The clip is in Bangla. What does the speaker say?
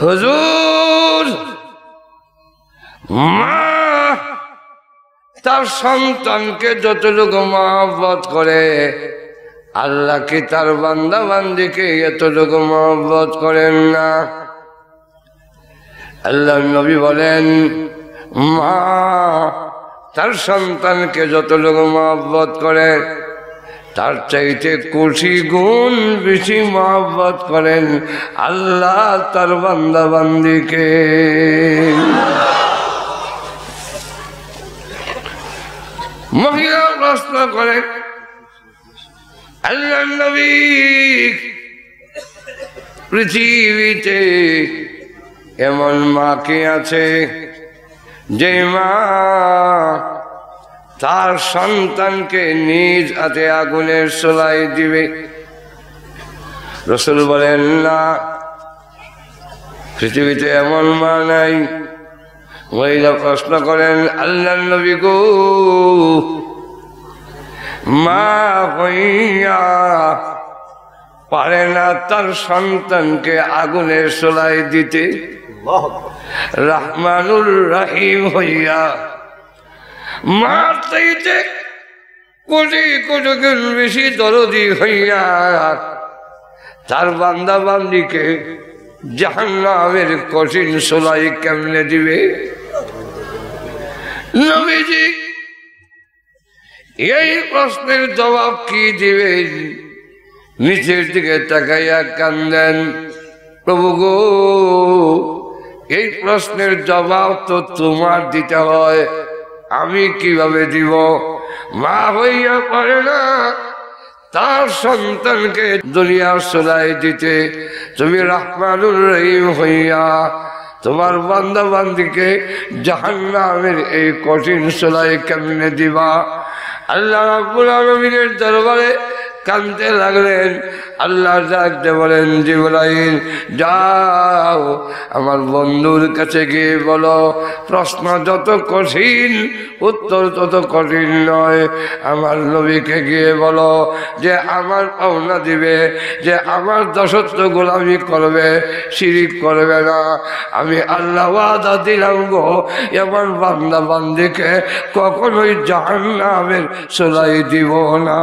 হুজুর মা তার সন্তানকে যতটুকু মহব্বত করে আল্লাহ কি তার বান্দা বান্দিকে এতটুকু মহব্বত করেন না? আল্লাহ নবী বলেন মা তার সন্তানকে যতটুকু মহব্বত করে তার চাইতে কোটি গুণ বেশি মহব্বত করেন আল্লাহ তার বান্দা বান্দিকে। মহিলা প্রশ্ন করে আল্লাহ নবী পৃথিবীতে এমন মা কে আছে যে মা তার সন্তানকে নিজ হাতে আগুনের চুলাই দিবে? রাসূল বলেন না, পৃথিবীতে এমন মা নাই। মহিলা প্রশ্ন করেন আল্লাহ নবী গো মা হইয়া পারে না তার সন্তানকে আগুনের চুলাই দিতে? রহমানুর রহিম হইয়া মার চাইতে কোটি কোটি গুণ বেশি দরদি হইয়া তার বান্দা বান্দিকে জাহান্নামের কঠিন চুলাই কেমনে দিবে? নবীজি এই প্রশ্নের জবাব কি দিবেন? নিচের দিকে তাকাইয়া কান্দেন, প্রভু গো এই প্রশ্নের জবাব তো তোমার দিতে হয়, আমি কিভাবে দিব? মা হইয়া পারে না তার সন্তানকে দুনিয়ার চুলাই দিতে, তুমি রহমানুর রহিম হইয়া তোমার বান্দা বান্দিকে জাহান্নামের এই কঠিন চুলাই কেমনে দিবা? আল্লাহ রাব্বুল আলামিনের দরবারে কাঁদতে লাগলেন। আল্লাহ ডাকতে বলেন জিবরাইল যাও আমার বন্ধুর কাছে গিয়ে বলো প্রশ্ন যত কঠিন উত্তর তত কঠিন নয়। আমার নবীকে গিয়ে বলো যে আমার পাওনা দিবে, যে আমার দাসত্ব গোলামি করবে, শিরিক করবে না। আমি আল্লাহ ওয়াদা দিলাম গো এমন বান্দা বান্দিকে কখনোই জাহান্নামের চুলাই দিব না।